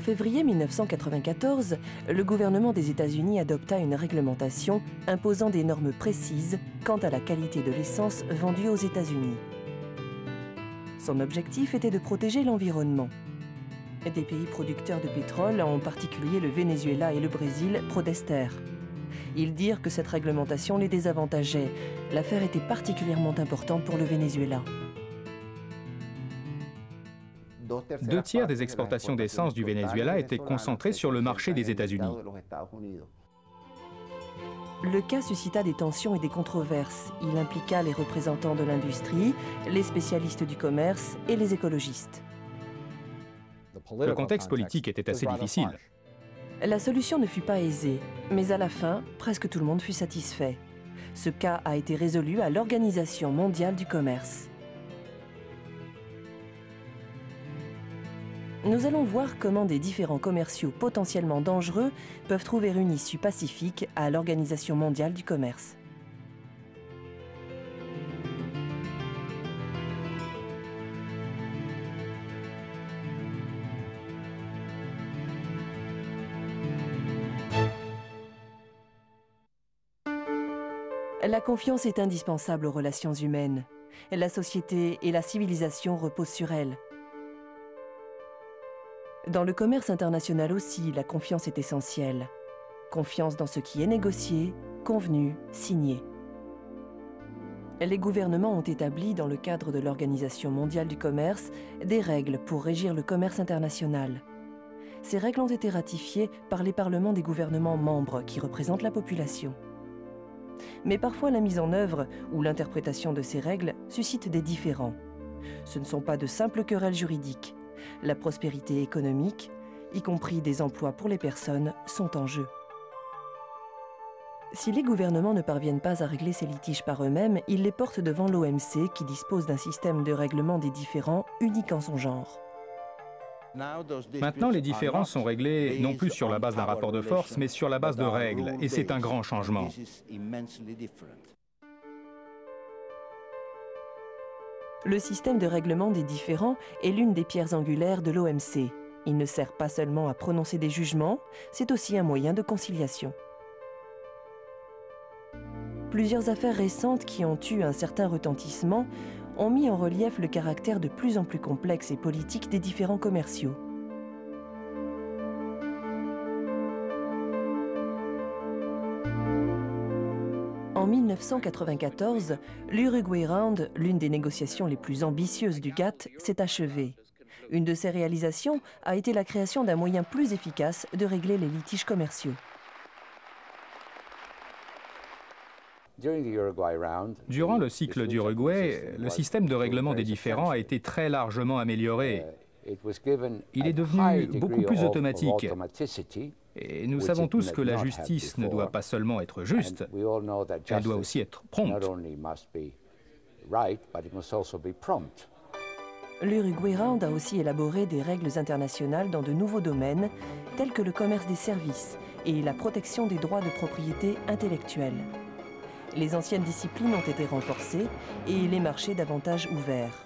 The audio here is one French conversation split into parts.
février 1994, le gouvernement des États-Unis adopta une réglementation imposant des normes précises quant à la qualité de l'essence vendue aux États-Unis. Son objectif était de protéger l'environnement. Des pays producteurs de pétrole, en particulier le Venezuela et le Brésil, protestèrent. Ils dirent que cette réglementation les désavantageait. L'affaire était particulièrement importante pour le Venezuela. 2/3 des exportations d'essence du Venezuela étaient concentrées sur le marché des États-Unis. Le cas suscita des tensions et des controverses. Il impliqua les représentants de l'industrie, les spécialistes du commerce et les écologistes. Le contexte politique était assez difficile. La solution ne fut pas aisée, mais à la fin, presque tout le monde fut satisfait. Ce cas a été résolu à l'Organisation mondiale du commerce. Nous allons voir comment des différends commerciaux potentiellement dangereux peuvent trouver une issue pacifique à l'Organisation mondiale du commerce. La confiance est indispensable aux relations humaines. La société et la civilisation reposent sur elle. Dans le commerce international aussi, la confiance est essentielle. Confiance dans ce qui est négocié, convenu, signé. Les gouvernements ont établi, dans le cadre de l'Organisation mondiale du commerce, des règles pour régir le commerce international. Ces règles ont été ratifiées par les parlements des gouvernements membres qui représentent la population. Mais parfois la mise en œuvre ou l'interprétation de ces règles suscite des différends. Ce ne sont pas de simples querelles juridiques. La prospérité économique, y compris des emplois pour les personnes, sont en jeu. Si les gouvernements ne parviennent pas à régler ces litiges par eux-mêmes, ils les portent devant l'OMC qui dispose d'un système de règlement des différends unique en son genre. Maintenant, les différends sont réglés non plus sur la base d'un rapport de force, mais sur la base de règles, et c'est un grand changement. Le système de règlement des différends est l'une des pierres angulaires de l'OMC. Il ne sert pas seulement à prononcer des jugements, c'est aussi un moyen de conciliation. Plusieurs affaires récentes qui ont eu un certain retentissement ont mis en relief le caractère de plus en plus complexe et politique des différends commerciaux. En 1994, l'Uruguay Round, l'une des négociations les plus ambitieuses du GATT, s'est achevée. Une de ses réalisations a été la création d'un moyen plus efficace de régler les litiges commerciaux. Durant le cycle d'Uruguay, le système de règlement des différends a été très largement amélioré. Il est devenu beaucoup plus automatique. Et nous savons tous que la justice ne doit pas seulement être juste, elle doit aussi être prompte. L'Uruguay Round a aussi élaboré des règles internationales dans de nouveaux domaines, tels que le commerce des services et la protection des droits de propriété intellectuelle. Les anciennes disciplines ont été renforcées et les marchés davantage ouverts.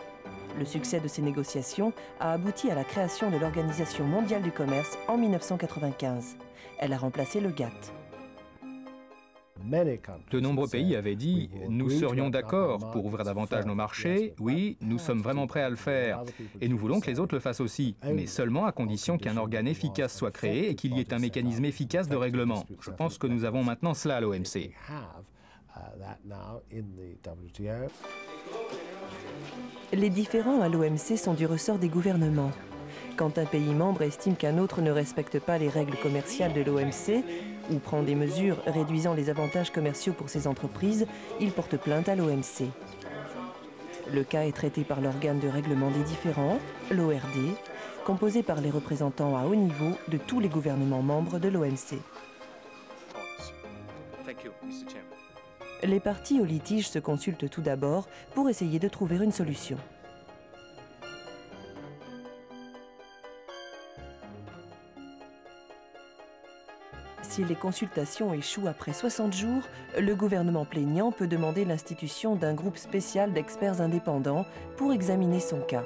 Le succès de ces négociations a abouti à la création de l'Organisation mondiale du commerce en 1995. Elle a remplacé le GATT. De nombreux pays avaient dit « Nous serions d'accord pour ouvrir davantage nos marchés, oui, nous sommes vraiment prêts à le faire, et nous voulons que les autres le fassent aussi, mais seulement à condition qu'un organe efficace soit créé et qu'il y ait un mécanisme efficace de règlement. » Je pense que nous avons maintenant cela à l'OMC. Les différends à l'OMC sont du ressort des gouvernements. Quand un pays membre estime qu'un autre ne respecte pas les règles commerciales de l'OMC ou prend des mesures réduisant les avantages commerciaux pour ses entreprises, il porte plainte à l'OMC. Le cas est traité par l'organe de règlement des différends, l'ORD, composé par les représentants à haut niveau de tous les gouvernements membres de l'OMC. Les parties au litige se consultent tout d'abord pour essayer de trouver une solution. Si les consultations échouent après 60 jours, le gouvernement plaignant peut demander l'institution d'un groupe spécial d'experts indépendants pour examiner son cas.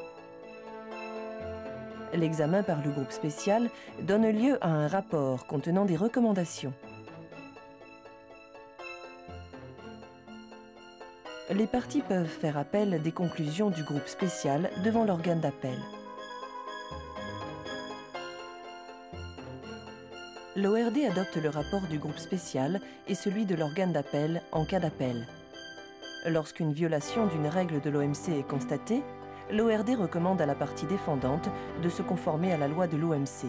L'examen par le groupe spécial donne lieu à un rapport contenant des recommandations. Les parties peuvent faire appel des conclusions du groupe spécial devant l'organe d'appel. L'ORD adopte le rapport du groupe spécial et celui de l'organe d'appel en cas d'appel. Lorsqu'une violation d'une règle de l'OMC est constatée, l'ORD recommande à la partie défendante de se conformer à la loi de l'OMC.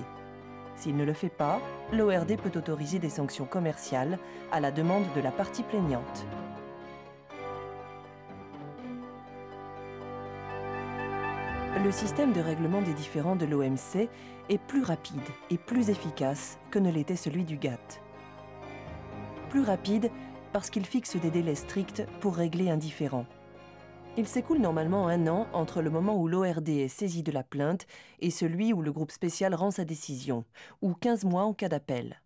S'il ne le fait pas, l'ORD peut autoriser des sanctions commerciales à la demande de la partie plaignante. Le système de règlement des différends de l'OMC est plus rapide et plus efficace que ne l'était celui du GATT. Plus rapide parce qu'il fixe des délais stricts pour régler un différend. Il s'écoule normalement 1 an entre le moment où l'ORD est saisi de la plainte et celui où le groupe spécial rend sa décision, ou 15 mois en cas d'appel.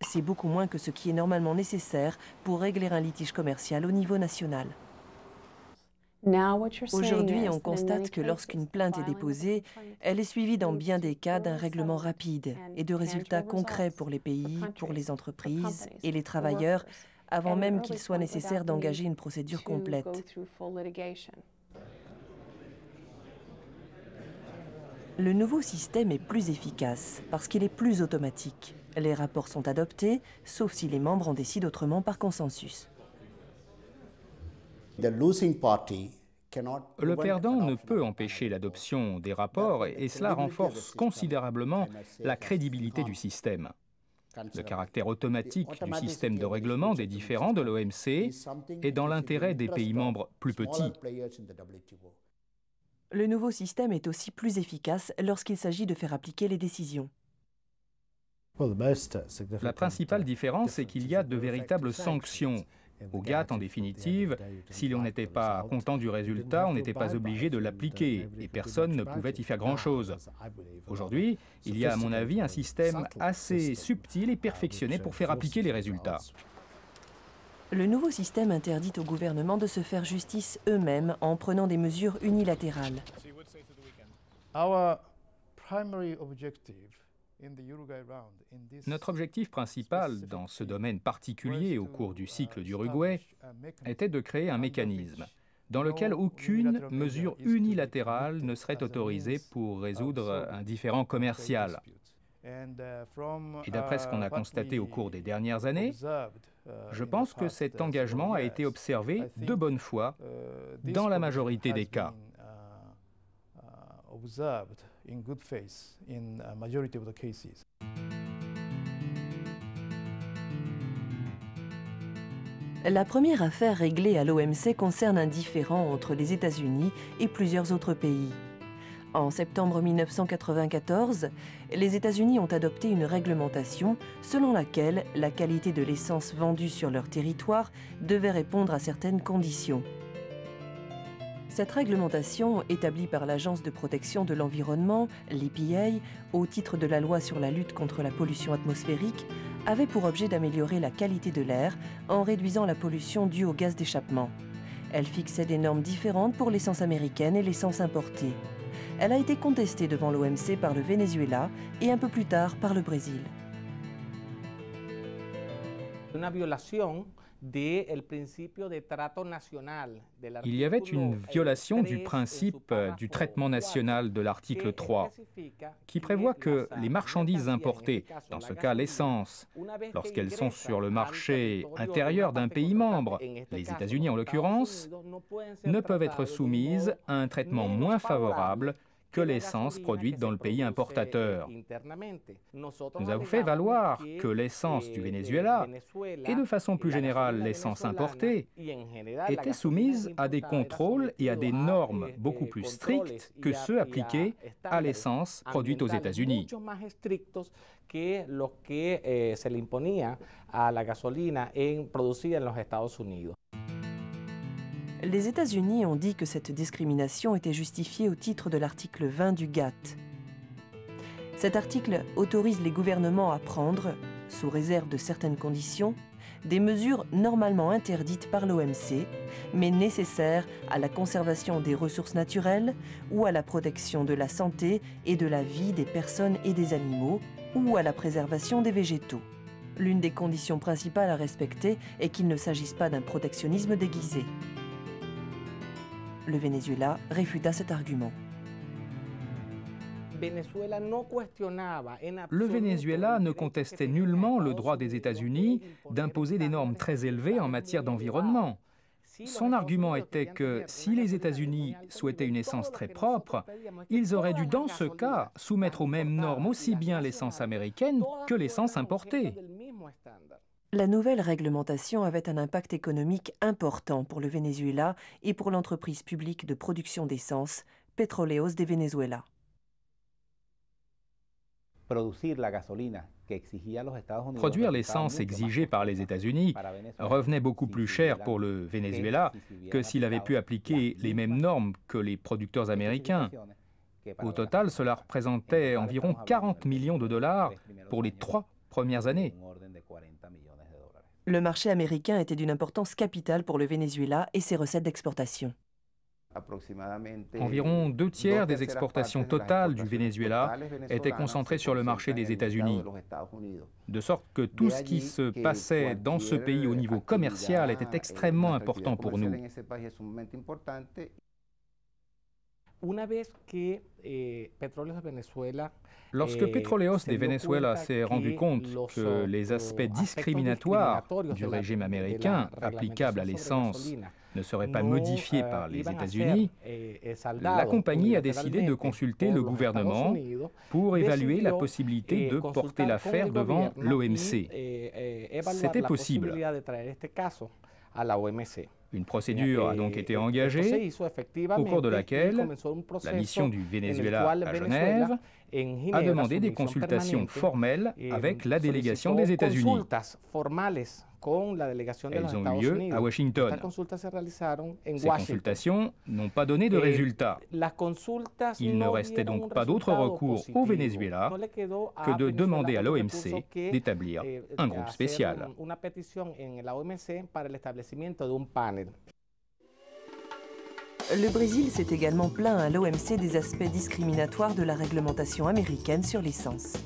C'est beaucoup moins que ce qui est normalement nécessaire pour régler un litige commercial au niveau national. Aujourd'hui, on constate que lorsqu'une plainte est déposée, elle est suivie dans bien des cas d'un règlement rapide et de résultats concrets pour les pays, pour les entreprises et les travailleurs, avant même qu'il soit nécessaire d'engager une procédure complète. Le nouveau système est plus efficace parce qu'il est plus automatique. Les rapports sont adoptés, sauf si les membres en décident autrement par consensus. Le perdant ne peut empêcher l'adoption des rapports et cela renforce considérablement la crédibilité du système. Le caractère automatique du système de règlement des différends de l'OMC est dans l'intérêt des pays membres plus petits. Le nouveau système est aussi plus efficace lorsqu'il s'agit de faire appliquer les décisions. La principale différence est qu'il y a de véritables sanctions. Au GATT, en définitive, si l'on n'était pas content du résultat, on n'était pas obligé de l'appliquer et personne ne pouvait y faire grand-chose. Aujourd'hui, il y a à mon avis un système assez subtil et perfectionné pour faire appliquer les résultats. Le nouveau système interdit aux gouvernements de se faire justice eux-mêmes en prenant des mesures unilatérales. Notre objectif principal dans ce domaine particulier au cours du cycle d'Uruguay était de créer un mécanisme dans lequel aucune mesure unilatérale ne serait autorisée pour résoudre un différend commercial. Et d'après ce qu'on a constaté au cours des dernières années, je pense que cet engagement a été observé de bonne foi dans la majorité des cas. La première affaire réglée à l'OMC concerne un différend entre les États-Unis et plusieurs autres pays. En septembre 1994, les États-Unis ont adopté une réglementation selon laquelle la qualité de l'essence vendue sur leur territoire devait répondre à certaines conditions. Cette réglementation, établie par l'Agence de protection de l'environnement, l'EPA, au titre de la loi sur la lutte contre la pollution atmosphérique, avait pour objet d'améliorer la qualité de l'air en réduisant la pollution due aux gaz d'échappement. Elle fixait des normes différentes pour l'essence américaine et l'essence importée. Elle a été contestée devant l'OMC par le Venezuela et un peu plus tard par le Brésil. Il y avait une violation du principe du traitement national de l'article 3, qui prévoit que les marchandises importées, dans ce cas l'essence, lorsqu'elles sont sur le marché intérieur d'un pays membre, les États-Unis en l'occurrence, ne peuvent être soumises à un traitement moins favorable que l'essence produite dans le pays importateur. Nous avons fait valoir que l'essence du Venezuela, et de façon plus générale l'essence importée, étaient soumises à des contrôles et à des normes beaucoup plus strictes que ceux appliqués à l'essence produite aux États-Unis. Les États-Unis ont dit que cette discrimination était justifiée au titre de l'article 20 du GATT. Cet article autorise les gouvernements à prendre, sous réserve de certaines conditions, des mesures normalement interdites par l'OMC, mais nécessaires à la conservation des ressources naturelles ou à la protection de la santé et de la vie des personnes et des animaux, ou à la préservation des végétaux. L'une des conditions principales à respecter est qu'il ne s'agisse pas d'un protectionnisme déguisé. Le Venezuela réfuta cet argument. Le Venezuela ne contestait nullement le droit des États-Unis d'imposer des normes très élevées en matière d'environnement. Son argument était que si les États-Unis souhaitaient une essence très propre, ils auraient dû dans ce cas soumettre aux mêmes normes aussi bien l'essence américaine que l'essence importée. La nouvelle réglementation avait un impact économique important pour le Venezuela et pour l'entreprise publique de production d'essence, Petróleos de Venezuela. Produire l'essence exigée par les États-Unis revenait beaucoup plus cher pour le Venezuela que s'il avait pu appliquer les mêmes normes que les producteurs américains. Au total, cela représentait environ 40 millions de dollars pour les 3 premières années. Le marché américain était d'une importance capitale pour le Venezuela et ses recettes d'exportation. Environ 2 tiers des exportations totales du Venezuela étaient concentrées sur le marché des États-Unis, de sorte que tout ce qui se passait dans ce pays au niveau commercial était extrêmement important pour nous. Lorsque Petróleos de Venezuela s'est rendu compte que les aspects discriminatoires du régime américain applicable à l'essence ne seraient pas modifiés par les États-Unis, la compagnie a décidé de consulter le gouvernement pour évaluer la possibilité de porter l'affaire devant l'OMC. C'était possible. Une procédure a donc été engagée, au cours de laquelle la mission du Venezuela à Genève a demandé des consultations formelles avec la délégation des États-Unis. Elles ont eu lieu à Washington. Ces consultations n'ont pas donné de résultat. Il ne restait donc pas d'autre recours au Venezuela que de demander à l'OMC d'établir un groupe spécial. Le Brésil s'est également plaint à l'OMC des aspects discriminatoires de la réglementation américaine sur l'essence.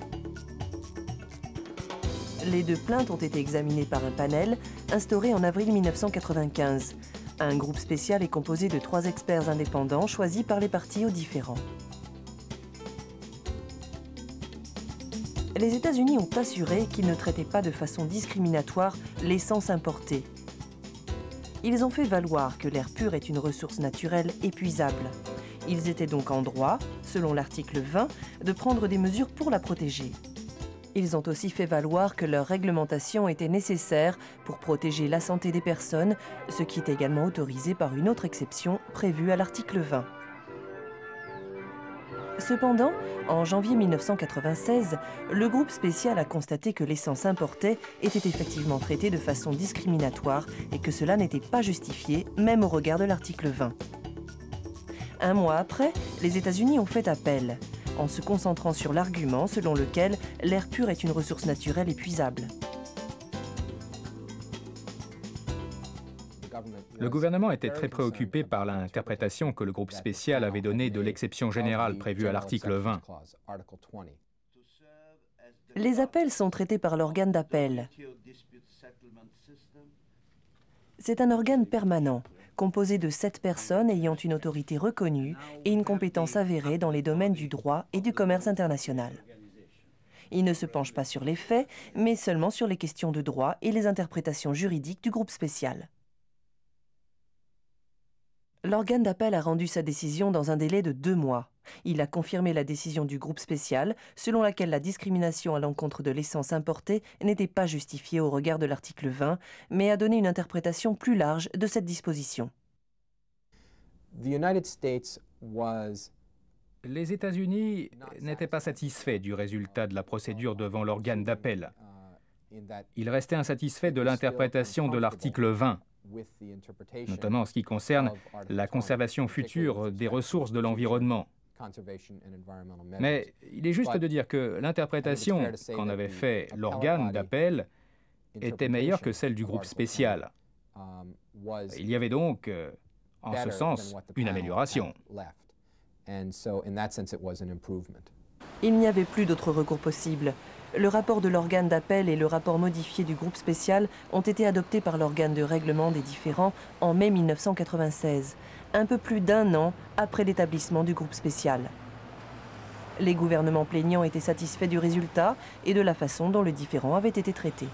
Les 2 plaintes ont été examinées par un panel instauré en avril 1995. Un groupe spécial est composé de 3 experts indépendants choisis par les parties aux différends. Les États-Unis ont assuré qu'ils ne traitaient pas de façon discriminatoire l'essence importée. Ils ont fait valoir que l'air pur est une ressource naturelle épuisable. Ils étaient donc en droit, selon l'article 20, de prendre des mesures pour la protéger. Ils ont aussi fait valoir que leur réglementation était nécessaire pour protéger la santé des personnes, ce qui est également autorisé par une autre exception prévue à l'article 20. Cependant, en janvier 1996, le groupe spécial a constaté que l'essence importée était effectivement traitée de façon discriminatoire et que cela n'était pas justifié, même au regard de l'article 20. Un mois après, les États-Unis ont fait appel, en se concentrant sur l'argument selon lequel l'air pur est une ressource naturelle épuisable. Le gouvernement était très préoccupé par l'interprétation que le groupe spécial avait donnée de l'exception générale prévue à l'article 20. Les appels sont traités par l'organe d'appel. C'est un organe permanent, composé de 7 personnes ayant une autorité reconnue et une compétence avérée dans les domaines du droit et du commerce international. Il ne se penche pas sur les faits, mais seulement sur les questions de droit et les interprétations juridiques du groupe spécial. L'organe d'appel a rendu sa décision dans un délai de 2 mois. Il a confirmé la décision du groupe spécial, selon laquelle la discrimination à l'encontre de l'essence importée n'était pas justifiée au regard de l'article 20, mais a donné une interprétation plus large de cette disposition. Les États-Unis n'étaient pas satisfaits du résultat de la procédure devant l'organe d'appel. Ils restaient insatisfaits de l'interprétation de l'article 20. Notamment en ce qui concerne la conservation future des ressources de l'environnement. Mais il est juste de dire que l'interprétation qu'en avait fait l'organe d'appel était meilleure que celle du groupe spécial. Il y avait donc, en ce sens, une amélioration. Il n'y avait plus d'autre recours possible. Le rapport de l'organe d'appel et le rapport modifié du groupe spécial ont été adoptés par l'organe de règlement des différends en mai 1996, un peu plus d'un an après l'établissement du groupe spécial. Les gouvernements plaignants étaient satisfaits du résultat et de la façon dont le différend avait été traité.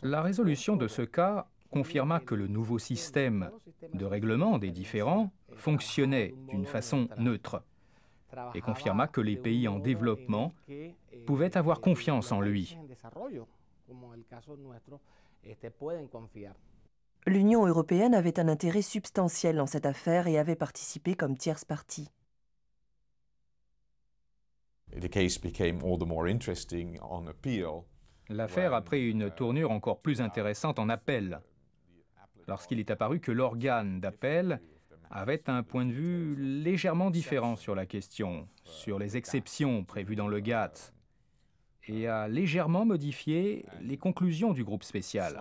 La résolution de ce cas confirma que le nouveau système de règlement des différends fonctionnait d'une façon neutre et confirma que les pays en développement pouvaient avoir confiance en lui. L'Union européenne avait un intérêt substantiel dans cette affaire et avait participé comme tierce partie. L'affaire a pris une tournure encore plus intéressante en appel, lorsqu'il est apparu que l'organe d'appel avait un point de vue légèrement différent sur la question, sur les exceptions prévues dans le GATT, et a légèrement modifié les conclusions du groupe spécial.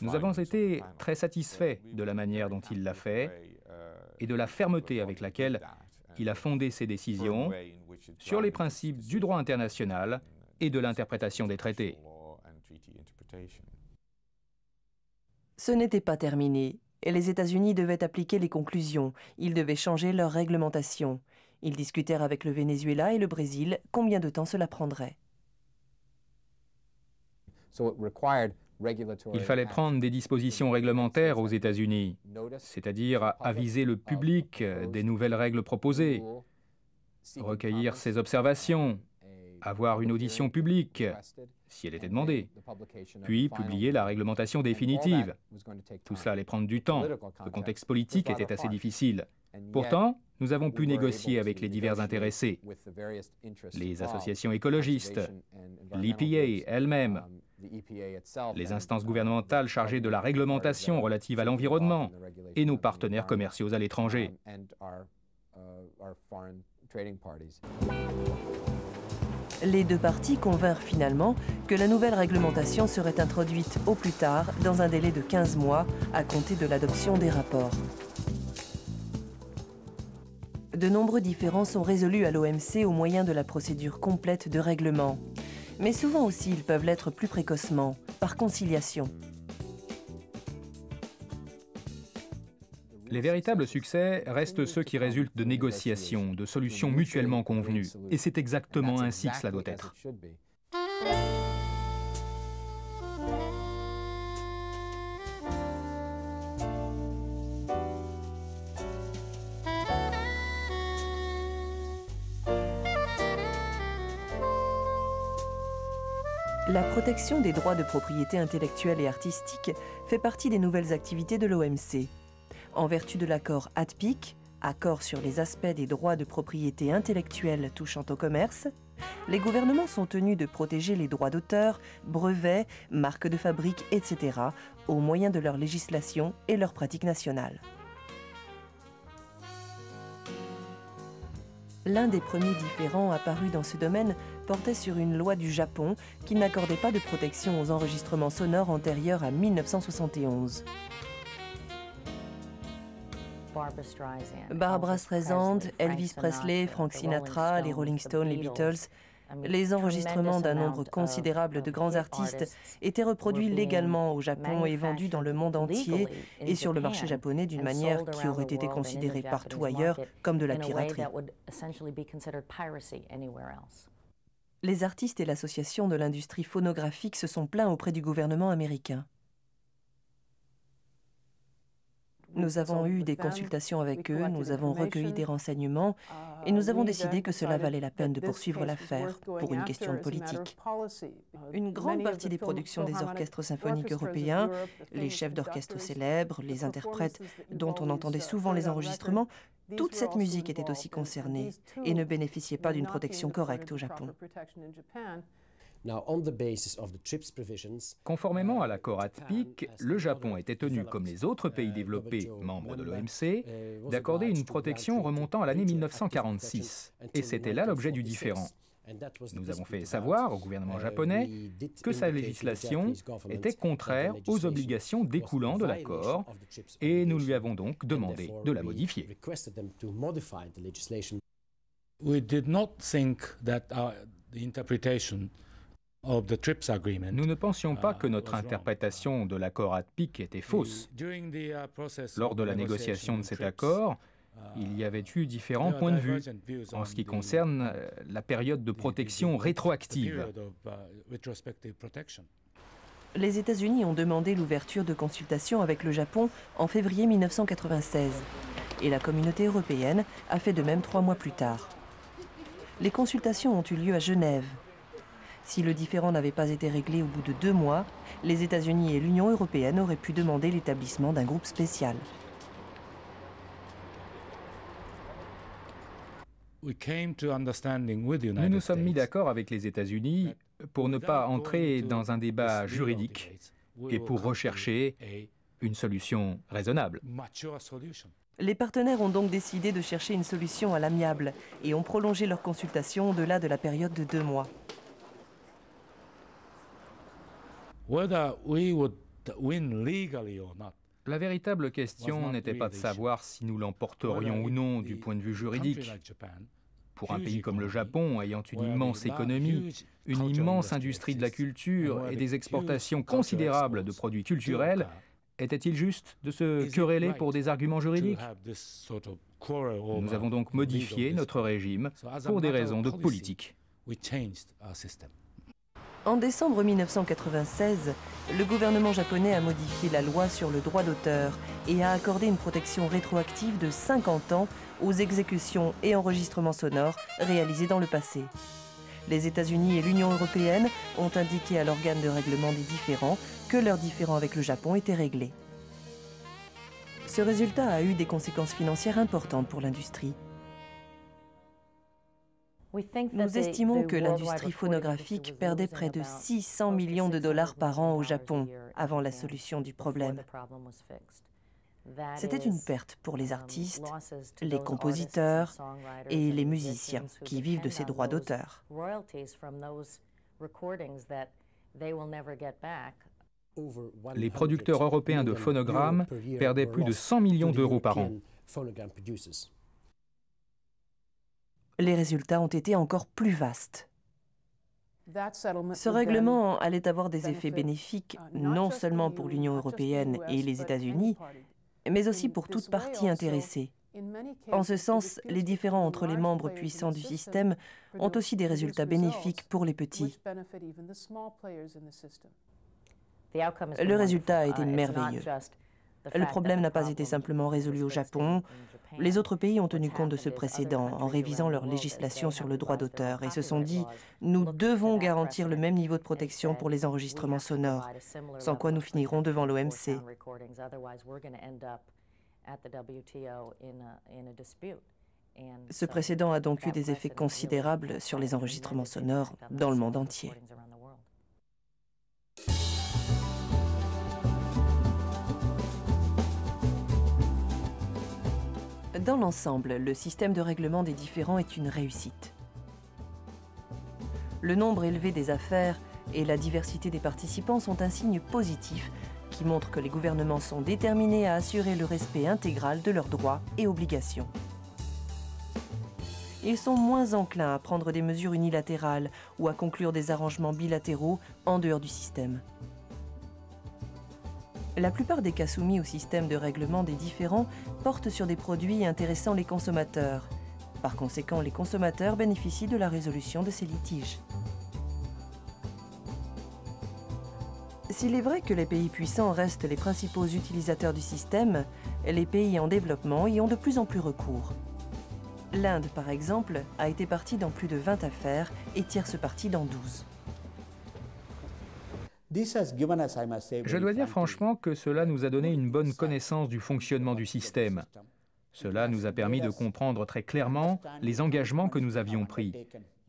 Nous avons été très satisfaits de la manière dont il l'a fait et de la fermeté avec laquelle il a fondé ses décisions sur les principes du droit international et de l'interprétation des traités. Ce n'était pas terminé, et les États-Unis devaient appliquer les conclusions. Ils devaient changer leur réglementation. Ils discutèrent avec le Venezuela et le Brésil combien de temps cela prendrait. Il fallait prendre des dispositions réglementaires aux États-Unis, c'est-à-dire aviser le public des nouvelles règles proposées, recueillir ses observations, avoir une audition publique, si elle était demandée, puis publier la réglementation définitive. Tout cela allait prendre du temps. Le contexte politique était assez difficile. Pourtant, nous avons pu négocier avec les divers intéressés, les associations écologistes, l'EPA elle-même, les instances gouvernementales chargées de la réglementation relative à l'environnement et nos partenaires commerciaux à l'étranger. Les deux parties convinrent finalement que la nouvelle réglementation serait introduite au plus tard dans un délai de 15 mois à compter de l'adoption des rapports. De nombreux différends sont résolus à l'OMC au moyen de la procédure complète de règlement. Mais souvent aussi, ils peuvent l'être plus précocement, par conciliation. Les véritables succès restent ceux qui résultent de négociations, de solutions mutuellement convenues. Et c'est exactement ainsi que cela doit être. La protection des droits de propriété intellectuelle et artistique fait partie des nouvelles activités de l'OMC. En vertu de l'accord ATPIC, accord sur les aspects des droits de propriété intellectuelle touchant au commerce, les gouvernements sont tenus de protéger les droits d'auteur, brevets, marques de fabrique, etc., au moyen de leur législation et leurs pratiques nationales. L'un des premiers différends apparus dans ce domaine portait sur une loi du Japon qui n'accordait pas de protection aux enregistrements sonores antérieurs à 1971. Barbra Streisand, Elvis Presley, Frank Sinatra, les Rolling Stones, les Beatles, les enregistrements d'un nombre considérable de grands artistes étaient reproduits légalement au Japon et vendus dans le monde entier et sur le marché japonais d'une manière qui aurait été considérée partout ailleurs comme de la piraterie. Les artistes et l'association de l'industrie phonographique se sont plaints auprès du gouvernement américain. Nous avons eu des consultations avec eux, nous avons recueilli des renseignements et nous avons décidé que cela valait la peine de poursuivre l'affaire pour une question politique. Une grande partie des productions des orchestres symphoniques européens, les chefs d'orchestre célèbres, les interprètes dont on entendait souvent les enregistrements, toute cette musique était aussi concernée et ne bénéficiait pas d'une protection correcte au Japon. Conformément à l'accord ATPIC, le Japon était tenu, comme les autres pays développés membres de l'OMC, d'accorder une protection remontant à l'année 1946. Et c'était là l'objet du différend. Nous avons fait savoir au gouvernement japonais que sa législation était contraire aux obligations découlant de l'accord et nous lui avons donc demandé de la modifier. We did not think that the interpretation of the TRIPS agreement. Nous ne pensions pas que notre interprétation de l'accord ATPIC était fausse. Lors de la négociation de cet accord, il y avait eu différents points de vue en ce qui concerne la période de protection rétroactive. Les États-Unis ont demandé l'ouverture de consultations avec le Japon en février 1996 et la communauté européenne a fait de même 3 mois plus tard. Les consultations ont eu lieu à Genève. Si le différend n'avait pas été réglé au bout de 2 mois, les États-Unis et l'Union européenne auraient pu demander l'établissement d'un groupe spécial. Nous nous sommes mis d'accord avec les États-Unis pour ne pas entrer dans un débat juridique et pour rechercher une solution raisonnable. Les partenaires ont donc décidé de chercher une solution à l'amiable et ont prolongé leurs consultations au-delà de la période de 2 mois. La véritable question n'était pas de savoir si nous l'emporterions ou non du point de vue juridique. Pour un pays comme le Japon, ayant une immense économie, une immense industrie de la culture et des exportations considérables de produits culturels, était-il juste de se quereller pour des arguments juridiques? Nous avons donc modifié notre régime pour des raisons de politique. En décembre 1996, le gouvernement japonais a modifié la loi sur le droit d'auteur et a accordé une protection rétroactive de 50 ans aux exécutions et enregistrements sonores réalisés dans le passé. Les États-Unis et l'Union européenne ont indiqué à l'organe de règlement des différends que leurs différends avec le Japon étaient réglés. Ce résultat a eu des conséquences financières importantes pour l'industrie. Nous estimons que l'industrie phonographique perdait près de 600 millions de dollars par an au Japon avant la solution du problème. C'était une perte pour les artistes, les compositeurs et les musiciens qui vivent de ces droits d'auteur. Les producteurs européens de phonogrammes perdaient plus de 100 millions d'euros par an. Les résultats ont été encore plus vastes. Ce règlement allait avoir des effets bénéfiques non seulement pour l'Union européenne et les États-Unis, mais aussi pour toute partie intéressée. En ce sens, les différends entre les membres puissants du système ont aussi des résultats bénéfiques pour les petits. Le résultat a été merveilleux. Le problème n'a pas été simplement résolu au Japon. Les autres pays ont tenu compte de ce précédent en révisant leur législation sur le droit d'auteur et se sont dit « Nous devons garantir le même niveau de protection pour les enregistrements sonores, sans quoi nous finirons devant l'OMC. » Ce précédent a donc eu des effets considérables sur les enregistrements sonores dans le monde entier. Dans l'ensemble, le système de règlement des différends est une réussite. Le nombre élevé des affaires et la diversité des participants sont un signe positif qui montre que les gouvernements sont déterminés à assurer le respect intégral de leurs droits et obligations. Ils sont moins enclins à prendre des mesures unilatérales ou à conclure des arrangements bilatéraux en dehors du système. La plupart des cas soumis au système de règlement des différends portent sur des produits intéressant les consommateurs. Par conséquent, les consommateurs bénéficient de la résolution de ces litiges. S'il est vrai que les pays puissants restent les principaux utilisateurs du système, les pays en développement y ont de plus en plus recours. L'Inde, par exemple, a été partie dans plus de 20 affaires et tierce partie dans 12. Je dois dire franchement que cela nous a donné une bonne connaissance du fonctionnement du système. Cela nous a permis de comprendre très clairement les engagements que nous avions pris.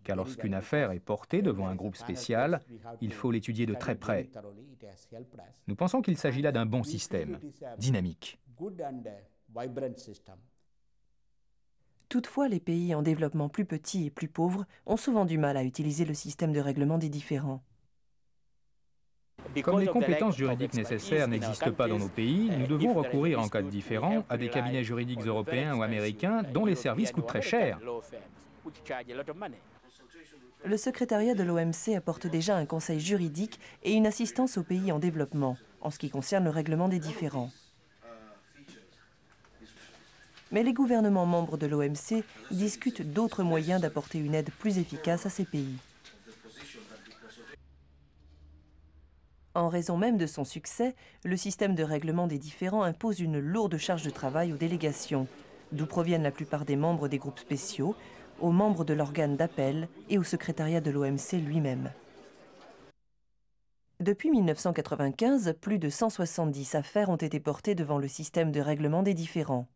Car lorsqu'une affaire est portée devant un groupe spécial, il faut l'étudier de très près. Nous pensons qu'il s'agit là d'un bon système, dynamique. Toutefois, les pays en développement plus petits et plus pauvres ont souvent du mal à utiliser le système de règlement des différends. Comme les compétences juridiques nécessaires n'existent pas dans nos pays, nous devons recourir en cas de différend à des cabinets juridiques européens ou américains dont les services coûtent très cher. Le secrétariat de l'OMC apporte déjà un conseil juridique et une assistance aux pays en développement, en ce qui concerne le règlement des différends. Mais les gouvernements membres de l'OMC discutent d'autres moyens d'apporter une aide plus efficace à ces pays. En raison même de son succès, le système de règlement des différends impose une lourde charge de travail aux délégations, d'où proviennent la plupart des membres des groupes spéciaux, aux membres de l'organe d'appel et au secrétariat de l'OMC lui-même. Depuis 1995, plus de 170 affaires ont été portées devant le système de règlement des différends.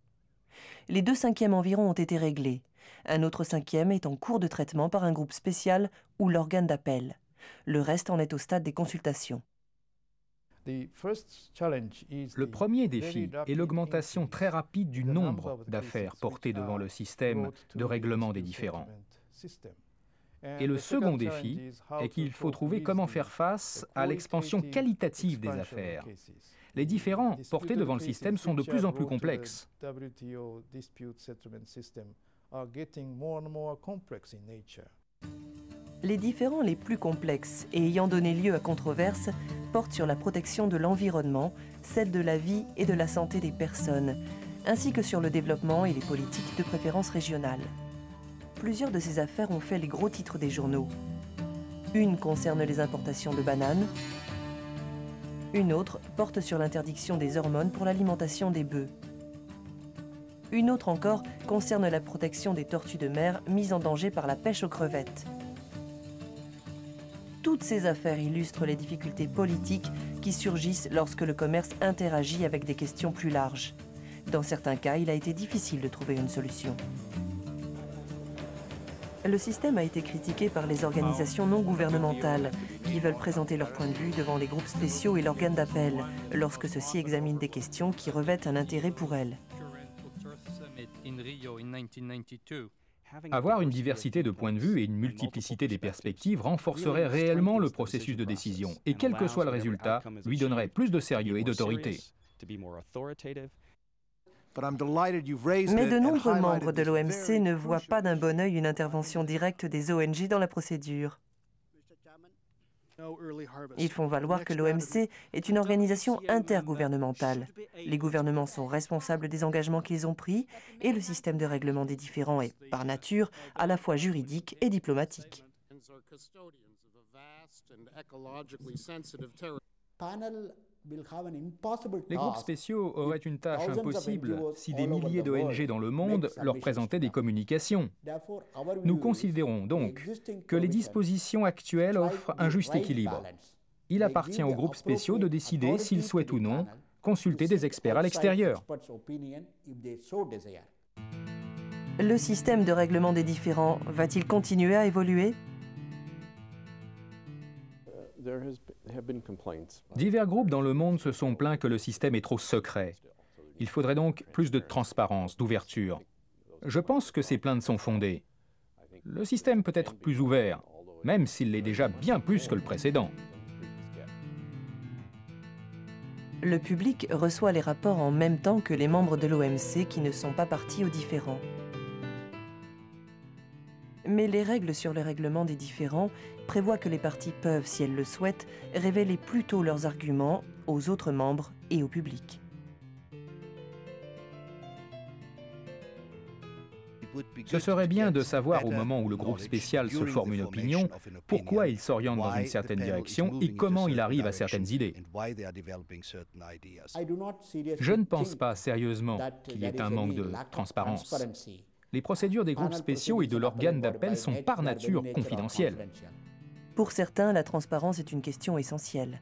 Les 2/5 environ ont été réglés. Un autre 5e est en cours de traitement par un groupe spécial ou l'organe d'appel. Le reste en est au stade des consultations. Le premier défi est l'augmentation très rapide du nombre d'affaires portées devant le système de règlement des différends. Et le second défi est qu'il faut trouver comment faire face à l'expansion qualitative des affaires. Les différends portés devant le système sont de plus en plus complexes. Les différends les plus complexes et ayant donné lieu à controverses portent sur la protection de l'environnement, celle de la vie et de la santé des personnes, ainsi que sur le développement et les politiques de préférence régionale. Plusieurs de ces affaires ont fait les gros titres des journaux. Une concerne les importations de bananes, une autre porte sur l'interdiction des hormones pour l'alimentation des bœufs. Une autre encore concerne la protection des tortues de mer mises en danger par la pêche aux crevettes. Toutes ces affaires illustrent les difficultés politiques qui surgissent lorsque le commerce interagit avec des questions plus larges. Dans certains cas, il a été difficile de trouver une solution. Le système a été critiqué par les organisations non gouvernementales qui veulent présenter leur point de vue devant les groupes spéciaux et l'organe d'appel lorsque ceux-ci examinent des questions qui revêtent un intérêt pour elles. Avoir une diversité de points de vue et une multiplicité des perspectives renforcerait réellement le processus de décision et quel que soit le résultat, lui donnerait plus de sérieux et d'autorité. Mais de nombreux membres de l'OMC ne voient pas d'un bon œil une intervention directe des ONG dans la procédure. Ils font valoir que l'OMC est une organisation intergouvernementale. Les gouvernements sont responsables des engagements qu'ils ont pris et le système de règlement des différends est, par nature, à la fois juridique et diplomatique. Les groupes spéciaux auraient une tâche impossible si des milliers d'ONG dans le monde leur présentaient des communications. Nous considérons donc que les dispositions actuelles offrent un juste équilibre. Il appartient aux groupes spéciaux de décider s'ils souhaitent ou non consulter des experts à l'extérieur. Le système de règlement des différends va-t-il continuer à évoluer ? Divers groupes dans le monde se sont plaints que le système est trop secret. Il faudrait donc plus de transparence, d'ouverture. Je pense que ces plaintes sont fondées. Le système peut être plus ouvert, même s'il l'est déjà bien plus que le précédent. Le public reçoit les rapports en même temps que les membres de l'OMC qui ne sont pas partis aux différends. Mais les règles sur le règlement des différends prévoient que les parties peuvent, si elles le souhaitent, révéler plus tôt leurs arguments aux autres membres et au public. Ce serait bien de savoir au moment où le groupe spécial se forme une opinion, pourquoi il s'oriente dans une certaine direction et comment il arrive à certaines idées. Je ne pense pas sérieusement qu'il y ait un manque de transparence. Les procédures des groupes spéciaux et de l'organe d'appel sont par nature confidentielles. Pour certains, la transparence est une question essentielle.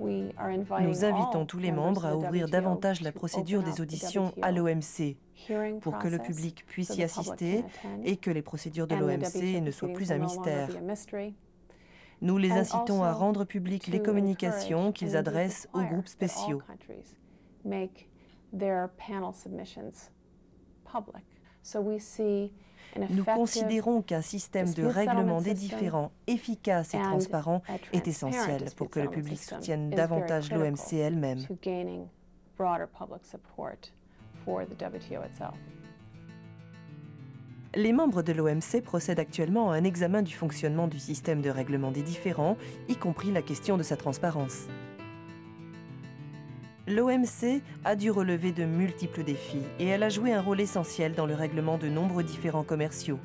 Nous invitons tous les membres à ouvrir davantage la procédure des auditions à l'OMC pour que le public puisse y assister et que les procédures de l'OMC ne soient plus un mystère. Nous les incitons à rendre publiques les communications qu'ils adressent aux groupes spéciaux. Nous considérons qu'un système de règlement des différends efficace et transparent est essentiel pour que le public soutienne davantage l'OMC elle-même. Les membres de l'OMC procèdent actuellement à un examen du fonctionnement du système de règlement des différends, y compris la question de sa transparence. L'OMC a dû relever de multiples défis et elle a joué un rôle essentiel dans le règlement de nombreux différends commerciaux.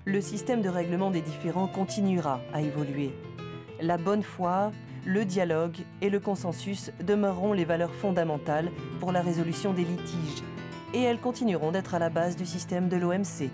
Le système de règlement des différends continuera à évoluer. La bonne foi, le dialogue et le consensus demeureront les valeurs fondamentales pour la résolution des litiges et elles continueront d'être à la base du système de l'OMC,